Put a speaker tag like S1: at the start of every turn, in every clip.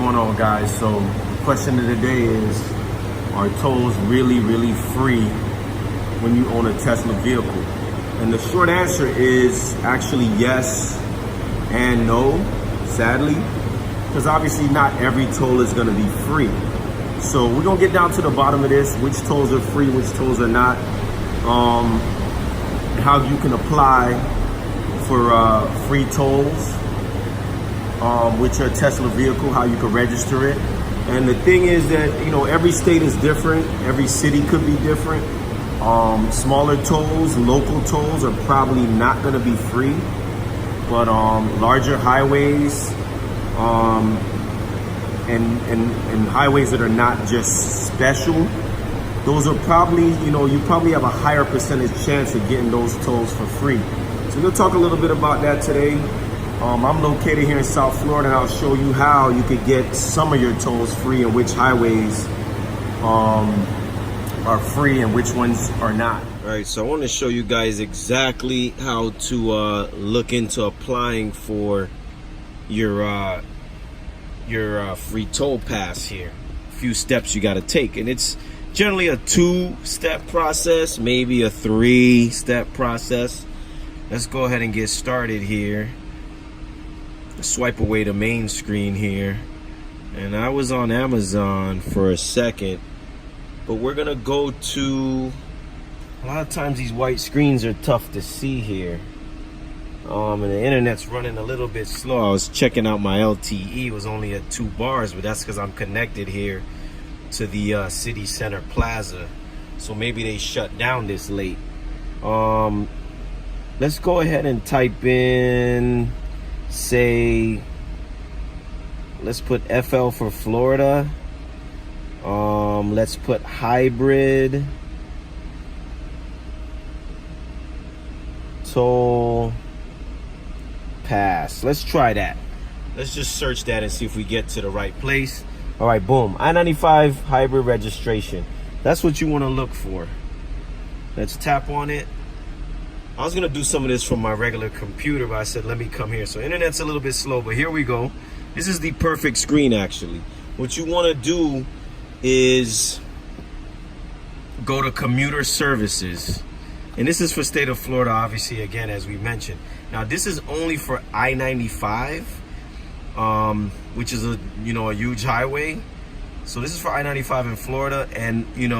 S1: going on, guys? So the question of the day is, are tolls really free when you own a Tesla vehicle? And the short answer is actually yes and no, sadly, because obviously not every toll is going to be free. So we're going to get down to the bottom of this, which tolls are free, which tolls are not, how you can apply for free tolls with your Tesla vehicle, how you can register it. And the thing is that, you know, every state is different, every city could be different. Smaller tolls, local tolls are probably not going to be free, but larger highways and highways that are not just special, those are probably, you know, you probably have a higher percentage chance of getting those tolls for free. So we'll talk a little bit about that today. I'm located here in South Florida, and I'll show you how you could get some of your tolls free and which highways are free and which ones are not. All right, so I want to show you guys exactly how to look into applying for your free toll pass here. A few steps you got to take, and it's generally a 2-step process, maybe a 3-step process. Let's go ahead and get started here. Swipe away the main screen here, and I was on Amazon for a second, but we're gonna go to, a lot of times these white screens are tough to see here, and the internet's running a little bit slow. I was checking out my LTE, it was only at 2 bars, but that's because I'm connected here to the City Center Plaza, so maybe they shut down this late. Let's go ahead and type in, say, let's put FL for Florida. Let's put hybrid toll pass. Let's try that. Let's just search that and see if we get to the right place. All right, boom. I-95 hybrid registration. That's what you want to look for. Let's tap on it. I was gonna do some of this from my regular computer, but I said, let me come here. So internet's a little bit slow, but here we go. This is the perfect screen, actually. What you wanna do is go to Commuter Services. And this is for state of Florida, obviously, again, as we mentioned. Now, this is only for I-95, which is a huge highway. So this is for I-95 in Florida, and you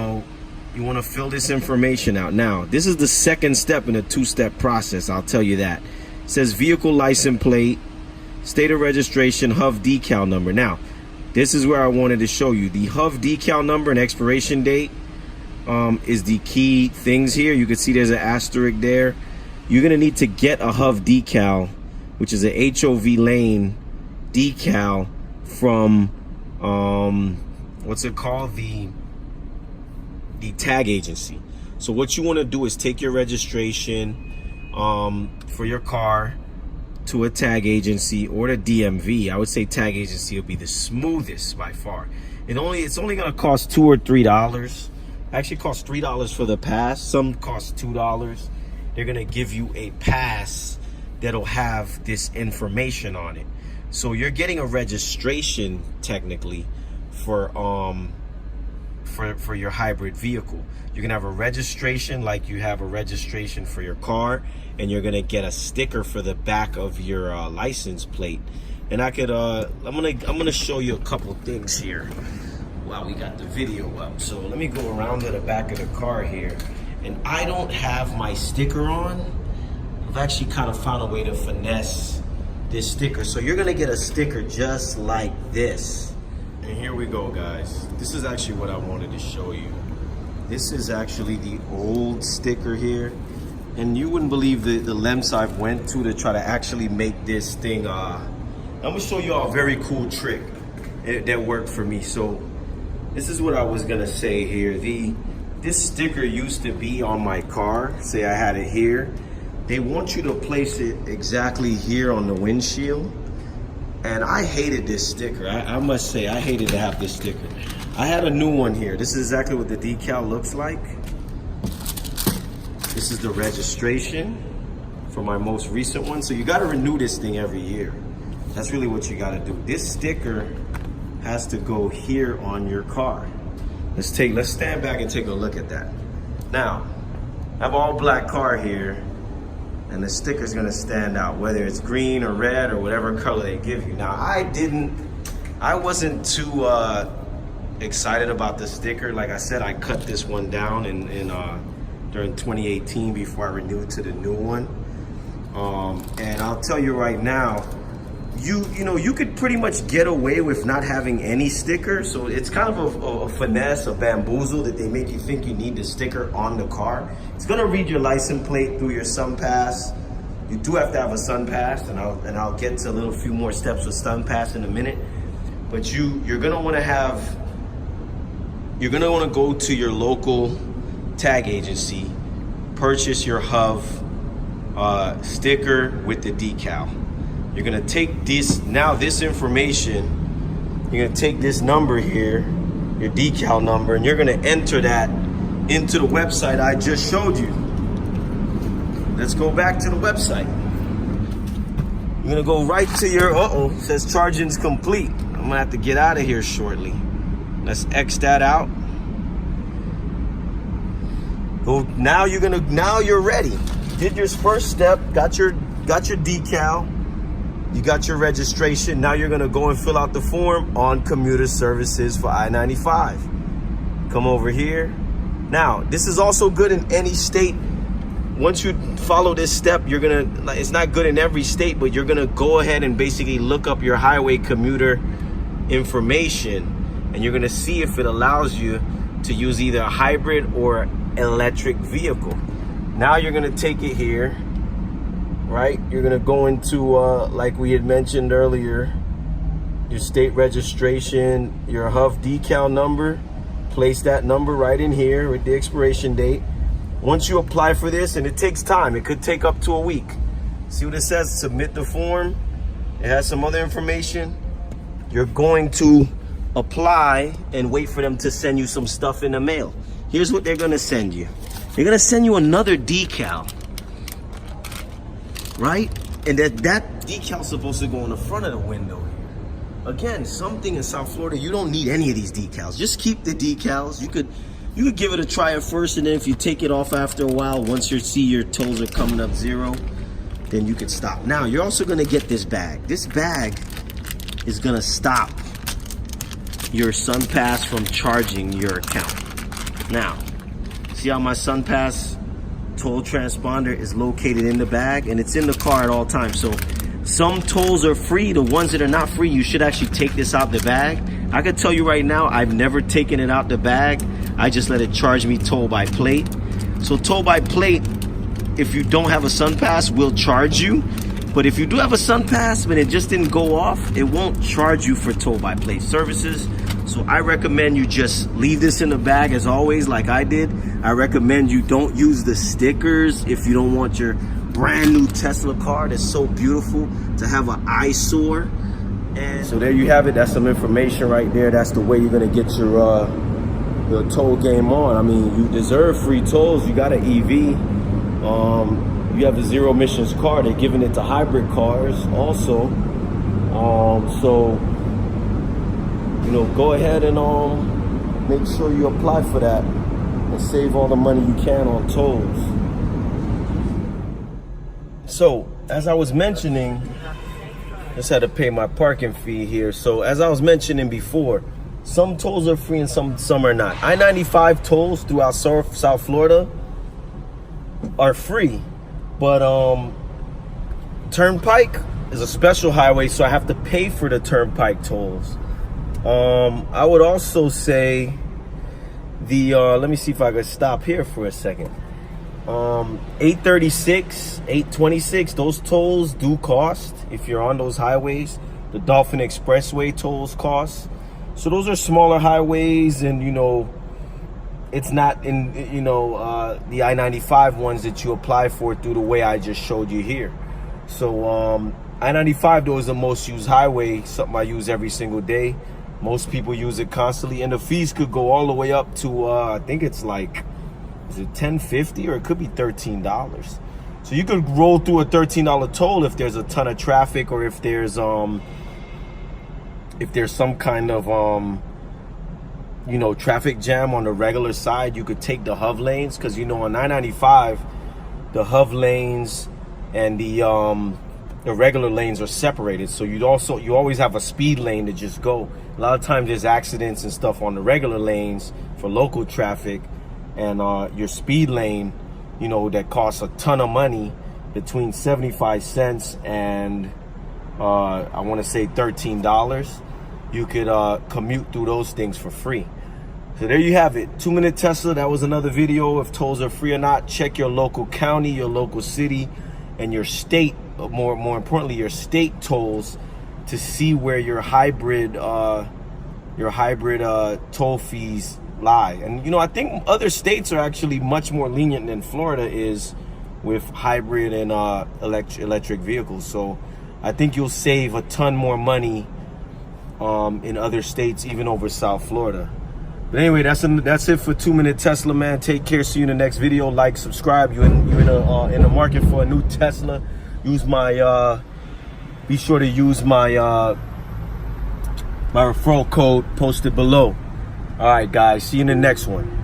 S1: want to fill this information out. Now, this is the second step in a 2-step process, I'll tell you that. It says vehicle license plate, state of registration, HUV decal number. Now, this is where I wanted to show you. The HUV decal number and expiration date is the key things here. You can see there's an asterisk there. You're going to need to get a HUV decal, which is a HOV lane decal from, what's it called? The tag agency. So what you want to do is take your registration for your car to a tag agency or the DMV. I would say tag agency will be the smoothest by far. It's only going to cost $2 or $3. Actually, it costs $3 for the pass. Some cost $2. They're going to give you a pass that'll have this information on it. So you're getting a registration technically for your hybrid vehicle. You're gonna have a registration like you have a registration for your car, and you're gonna get a sticker for the back of your license plate. And I could I'm gonna show you a couple things here while we got the video up. So let me go around to the back of the car here, and I don't have my sticker on. I've actually kind of found a way to finesse this sticker. So you're gonna get a sticker just like this. And here we go, guys. This is actually what I wanted to show you. This is actually the old sticker here. And you wouldn't believe the lengths I've went to try to actually make this thing. I'm gonna show you all a very cool trick that worked for me. So this is what I was gonna say here. This sticker used to be on my car. Say I had it here. They want you to place it exactly here on the windshield. And I hated this sticker. I must say, I hated to have this sticker. I had a new one here. This is exactly what the decal looks like. This is the registration for my most recent one. So you got to renew this thing every year. That's really what you got to do. This sticker has to go here on your car. Let's stand back and take a look at that. Now, I have all black car here, and the sticker's gonna stand out, whether it's green or red or whatever color they give you. Now, I wasn't too excited about the sticker. Like I said, I cut this one down during 2018 before I renewed to the new one. And I'll tell you right now, you could pretty much get away with not having any sticker. So it's kind of a finesse, a bamboozle that they make you think you need the sticker on the car. It's gonna read your license plate through your sun pass. You do have to have a sun pass, and I'll get to a few more steps with sun pass in a minute. But you're gonna want to go to your local tag agency, purchase your HUV sticker with the decal. You're gonna take this information, you're gonna take this number here, your decal number, and you're gonna enter that into the website I just showed you. Let's go back to the website. You're gonna go right to your, it says charging's complete. I'm gonna have to get out of here shortly. Let's X that out. Now you're ready. Did your first step, got your decal, you got your registration. Now you're gonna go and fill out the form on Commuter Services for I-95. Come over here. Now, this is also good in any state. Once you follow this step, it's not good in every state, but you're gonna go ahead and basically look up your highway commuter information, and you're gonna see if it allows you to use either a hybrid or electric vehicle. Now you're gonna take it here, right? You're gonna go into, like we had mentioned earlier, your state registration, your HUV decal number. Place that number right in here with the expiration date. Once you apply for this, and it takes time, it could take up to a week. See what it says? Submit the form. It has some other information. You're going to apply and wait for them to send you some stuff in the mail. Here's what they're gonna send you. They're gonna send you another decal, right? And that decal's supposed to go on the front of the window here. Again, something in South Florida, you don't need any of these decals. Just keep the decals. You could give it a try at first, and then if you take it off after a while, once you see your tolls are coming up zero, then you could stop. Now, you're also gonna get this bag. This bag is gonna stop your SunPass from charging your account. Now, see how my SunPass toll transponder is located in the bag, and it's in the car at all times. So some tolls are free. The ones that are not free, you should actually take this out the bag. I can tell you right now, I've never taken it out the bag. I just let it charge me toll by plate. So toll by plate, if you don't have a SunPass, will charge you. But if you do have a SunPass, but it just didn't go off, it won't charge you for toll by plate services. So I recommend you just leave this in the bag as always, like I did. I recommend you don't use the stickers if you don't want your brand new Tesla car that's so beautiful to have an eyesore. And so there you have it. That's some information right there. That's the way you're gonna get your toll game on. I mean, you deserve free tolls. You got an EV. You have a zero emissions car. They're giving it to hybrid cars also. So go ahead and make sure you apply for that and save all the money you can on tolls. So as I was mentioning, just had to pay my parking fee here. So as I was mentioning before, some tolls are free and some are not. I-95 tolls throughout South Florida are free, but Turnpike is a special highway, so I have to pay for the Turnpike tolls. I would also say let me see if I could stop here for a second. 836, 826, those tolls do cost if you're on those highways. The Dolphin Expressway tolls cost. So those are smaller highways, and it's not in the I-95 ones that you apply for through the way I just showed you here. So I-95 though is the most used highway, something I use every single day. Most people use it constantly, and the fees could go all the way up to I think it's like, is it $10.50 or it could be $13. So you could roll through a $13 toll if there's a ton of traffic, or if there's if there's some kind of you know, traffic jam on the regular side, you could take the HOV lanes, because you know on 995 the HOV lanes and the regular lanes are separated, so you always have a speed lane to just go. A lot of times there's accidents and stuff on the regular lanes for local traffic, and your speed lane, you know, that costs a ton of money, between 75 cents and I want to say $13. You could commute through those things for free. So there you have it, 2-minute Tesla. That was another video. If tolls are free or not, check your local county, your local city, and your state, but more importantly, your state tolls, to see where your hybrid toll fees lie. And you know, I think other states are actually much more lenient than Florida is with hybrid and electric vehicles. So I think you'll save a ton more money in other states, even over South Florida. But anyway, that's it for 2-minute Tesla, man. Take care. See you in the next video. Like, subscribe. You're in the market for a new Tesla. Use my be sure to use my my referral code posted below. All right, guys. See you in the next one.